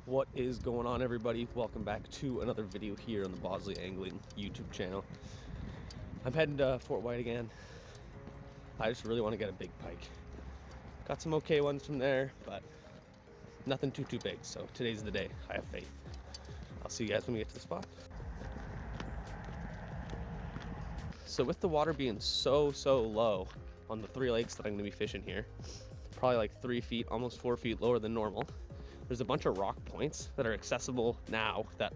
What is going on, everybody? Welcome back to another video here on the Bosley Angling YouTube channel. I'm heading to Fort Whyte again. I just really want to get a big pike. Got some okay ones from there, but nothing too big, so today's the day. I have faith. I'll see you guys when we get to the spot. So with the water being so low on the 3 lakes that I'm going to be fishing here, probably like 3 feet, almost 4 feet lower than normal, there's a bunch of rock points that are accessible now that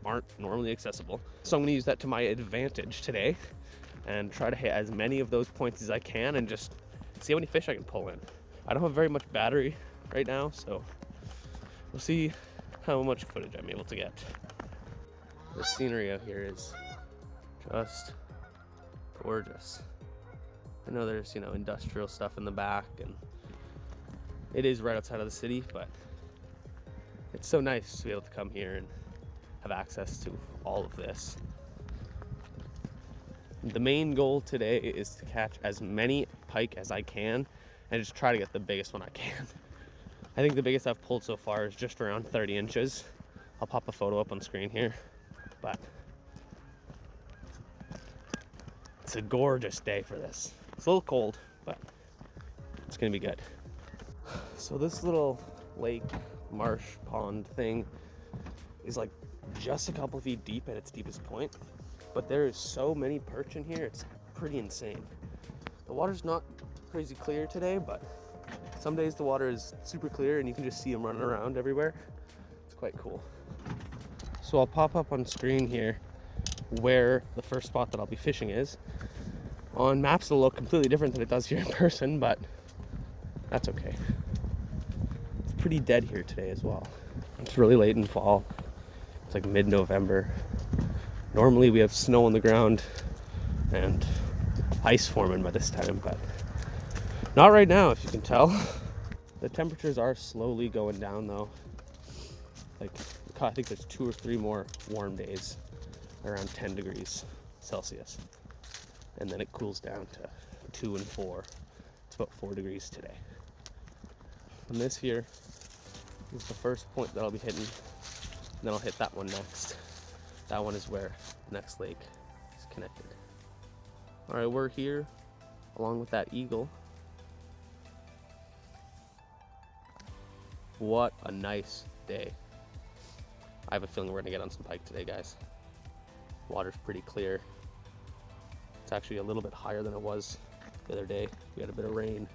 aren't normally accessible. So I'm going to use that to my advantage today and try to hit as many of those points as I can and just see how many fish I can pull in. I don't have very much battery right now, so we'll see how much footage I'm able to get. The scenery out here is just gorgeous. I know there's, industrial stuff in the back, and it is right outside of the city, but it's so nice to be able to come here and have access to all of this. The main goal today is to catch as many pike as I can and just try to get the biggest one I can. I think the biggest I've pulled so far is just around 30 inches. I'll pop a photo up on screen here, but it's a gorgeous day for this. It's a little cold, but it's gonna be good. So this little lake, marsh, pond thing is like just a couple feet deep at its deepest point, but there is so many perch in here, it's pretty insane. The water's not crazy clear today, but some days the water is super clear and you can just see them running around everywhere. It's quite cool. So I'll pop up on screen here where the first spot that I'll be fishing is. On maps it'll look completely different than it does here in person, but that's okay. It's pretty dead here today as well. It's really late in fall. It's like mid-November. Normally we have snow on the ground and ice forming by this time, but not right now, if you can tell. The temperatures are slowly going down though. Like, I think there's 2 or 3 more warm days around 10 degrees Celsius. And then it cools down to 2 and 4. It's about 4 degrees today. And this here is the first point that I'll be hitting. Then I'll hit that one next. That one is where the next lake is connected. All right, we're here along with that eagle. What a nice day. I have a feeling we're gonna get on some pike today, guys. Water's pretty clear. It's actually a little bit higher than it was the other day. We had a bit of rain.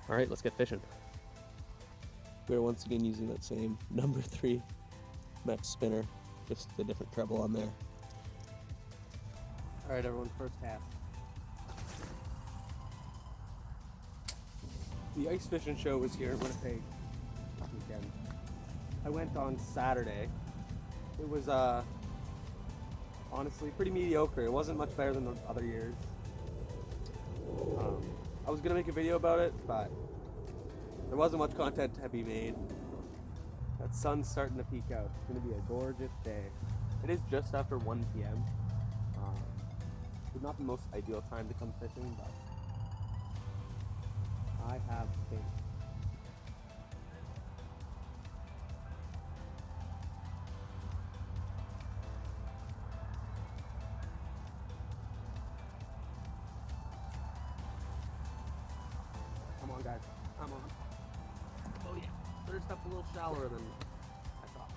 All right, let's get fishing. We're once again using that same number 3 Met spinner, just a different treble on there. All right, everyone, first cast. The ice fishing show was here in Winnipeg this weekend. I went on Saturday. It was honestly pretty mediocre. It wasn't much better than the other years. I was gonna make a video about it, but there wasn't much content to be made. That sun's starting to peek out. It's gonna be a gorgeous day. It is just after 1 p.m. It's not the most ideal time to come fishing, but I have faith. Come on, guys. Come on. Oh yeah. First up a little shallower than I thought.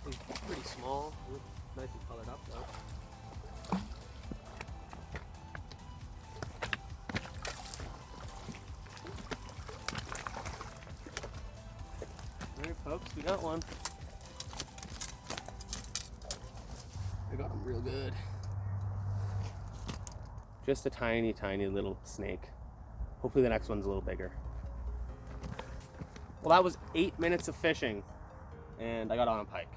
It's pretty small. Nicely colored up though. Alright folks, we got one. I got him real good. Just a tiny little snake. Hopefully the next one's a little bigger. Well, that was 8 minutes of fishing and I got on a pike.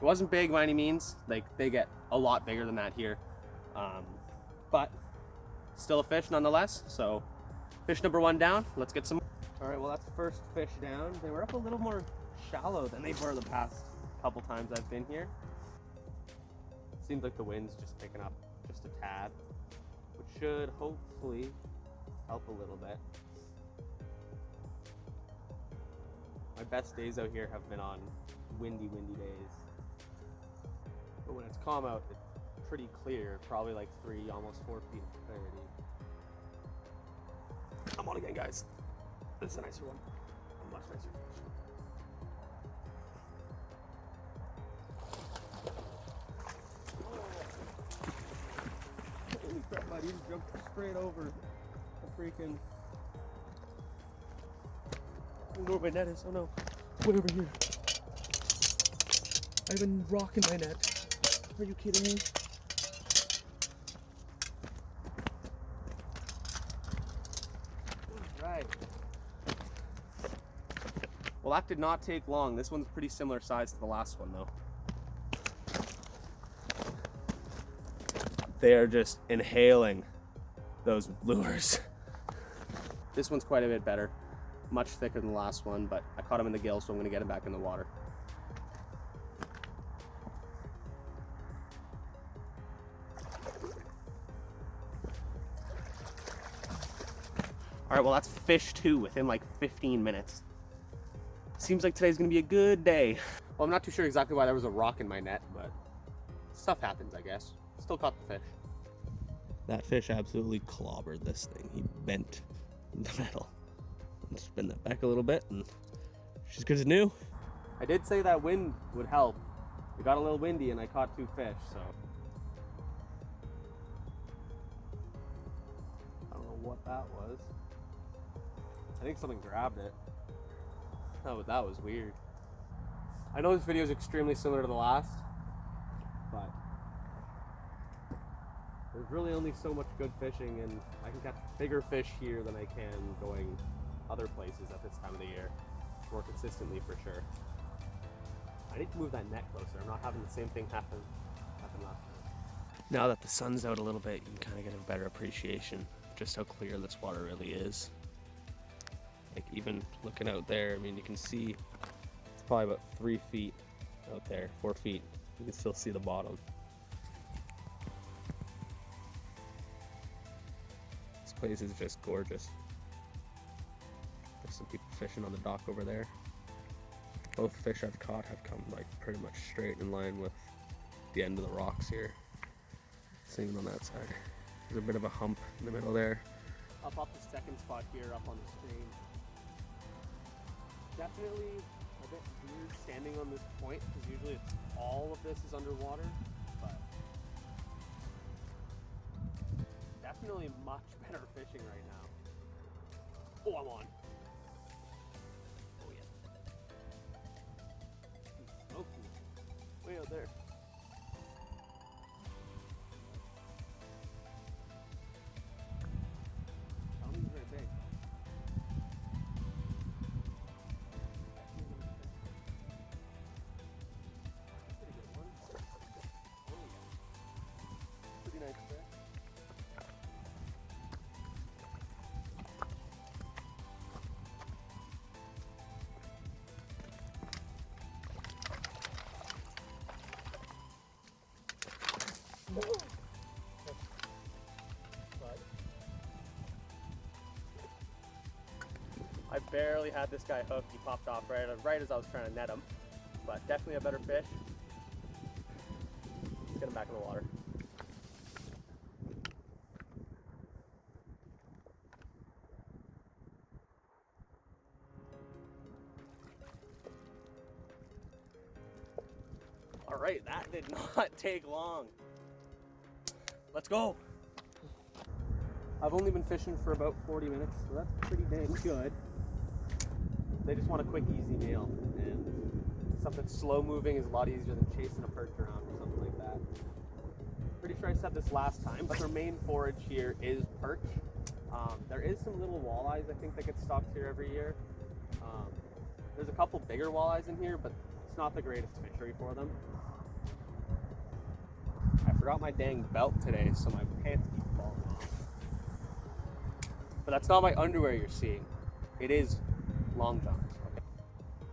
It wasn't big by any means. Like, they get a lot bigger than that here. But still a fish nonetheless. So fish number 1 down. Let's get some. All right, well, that's the first fish down. They were up a little more shallow than they were the past couple times I've been here. Seems like the wind's just picking up just a tad, which should hopefully help a little bit. My best days out here have been on windy days. But when it's calm out, it's pretty clear, probably like 3, almost 4 feet of clarity. I'm on again, guys. This is a nicer one. A much nicer fish. Holy crap, buddy, he jumped straight over the freaking... I don't know where my net is. Oh no. Way over here. I've been rocking my net. Are you kidding me? Alright. Well, that did not take long. This one's pretty similar size to the last one, though. They are just inhaling those lures. This one's quite a bit better. Much thicker than the last one, but I caught him in the gill, so I'm going to get him back in the water. All right, well, that's fish 2 within like 15 minutes. Seems like today's going to be a good day. Well, I'm not too sure exactly why there was a rock in my net, but stuff happens, I guess. Still caught the fish. That fish absolutely clobbered this thing. He bent the metal. Spin that back a little bit, and she's good as new. I did say that wind would help. It got a little windy, and I caught 2 fish, so. I don't know what that was. I think something grabbed it. Oh, that was weird. I know this video is extremely similar to the last, but there's really only so much good fishing, and I can catch bigger fish here than I can going other places at this time of the year, more consistently for sure. I need to move that net closer. I'm not having the same thing happen last time. Now that the sun's out a little bit, you can kind of get a better appreciation of just how clear this water really is. Like even looking out there, I mean, you can see it's probably about 3 feet out there, 4 feet. You can still see the bottom. This place is just gorgeous. There's some people fishing on the dock over there. Both fish I've caught have come like pretty much straight in line with the end of the rocks here. Same on that side. There's a bit of a hump in the middle there. I'll pop the second spot here up on the screen. Definitely a bit weird standing on this point because usually all of this is underwater, but definitely much better fishing right now. Oh, I'm on. Oh yeah. He's smoking. Way out there. He's very big. Pretty good one. Oh yeah. Pretty nice fish. I barely had this guy hooked. He popped off right as I was trying to net him, but definitely a better fish. Let's get him back in the water. All right, that did not take long. Let's go. I've only been fishing for about 40 minutes, so that's pretty dang good. They just want a quick, easy meal, and something slow moving is a lot easier than chasing a perch around or something like that. Pretty sure I said this last time, but their main forage here is perch. There is some little walleyes I think that get stocked here every year. There's a couple bigger walleyes in here, but it's not the greatest fishery for them. I forgot my dang belt today, so my pants keep falling off. But that's not my underwear you're seeing. It is long johns. Okay.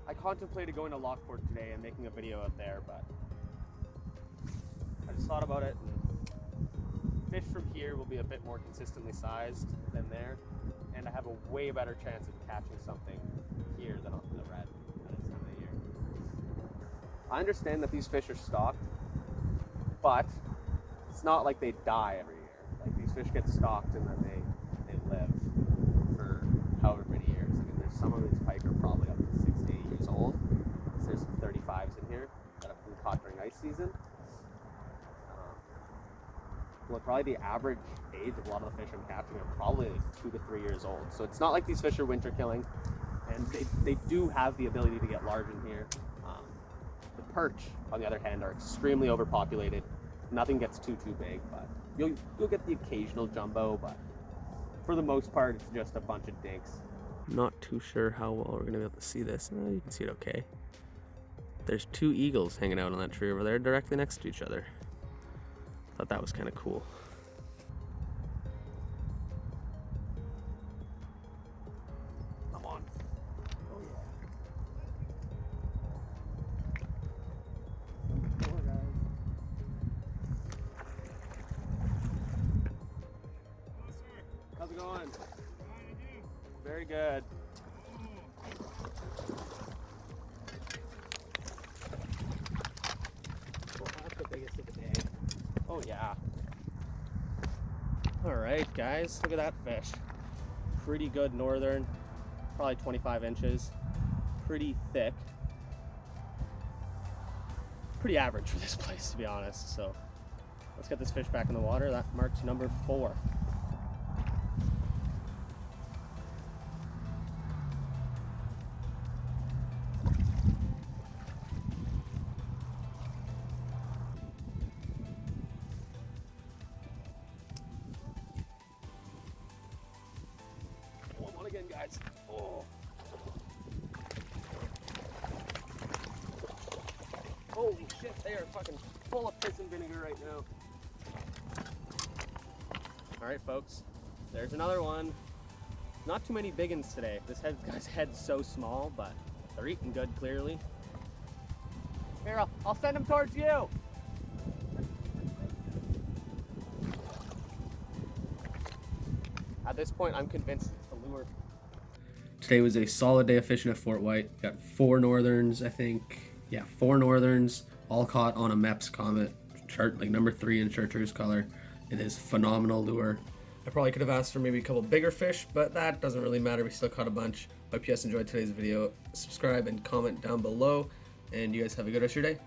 I contemplated going to Lockport today and making a video out there, but I just thought about it and fish from here will be a bit more consistently sized than there, and I have a way better chance of catching something here than on the red at this time of the year. I understand that these fish are stocked, but it's not like they die every year. Like, these fish get stocked and then they live for however many years. I mean, there's some of these pike are probably up to 6 to 8 years old. So there's some 35s in here that have been caught during ice season. Well, probably the average age of a lot of the fish I'm catching are probably like 2 to 3 years old. So it's not like these fish are winter killing, and they do have the ability to get large in here. The perch, on the other hand, are extremely overpopulated. Nothing gets too big, but you'll get the occasional jumbo, but for the most part, it's just a bunch of dinks. Not too sure how well we're gonna be able to see this. You can see it okay. There's 2 eagles hanging out on that tree over there, directly next to each other. Thought that was kind of cool. Come on. Oh yeah. Number 4, guys. How's it going? Very good. Well, that's the biggest of the day. Oh yeah. Alright guys, look at that fish. Pretty good northern, probably 25 inches. Pretty thick. Pretty average for this place, to be honest. So let's get this fish back in the water. That marks number 4. Again, guys. Oh. Holy shit, they are fucking full of piss and vinegar right now. Alright folks, there's another one. Not too many big ones today. This guy's head's so small, but they're eating good clearly. Here, I'll send them towards you. At this point, I'm convinced it's the lure. Today was a solid day of fishing at Fort Whyte. Got 4 northerns, I think. Yeah, 4 northerns, all caught on a Mepps Comet, chart like number 3 in chartreuse color. It is phenomenal lure. I probably could have asked for maybe a couple bigger fish, but that doesn't really matter. We still caught a bunch. Hope you guys enjoyed today's video. Subscribe and comment down below, and you guys have a good rest of your day.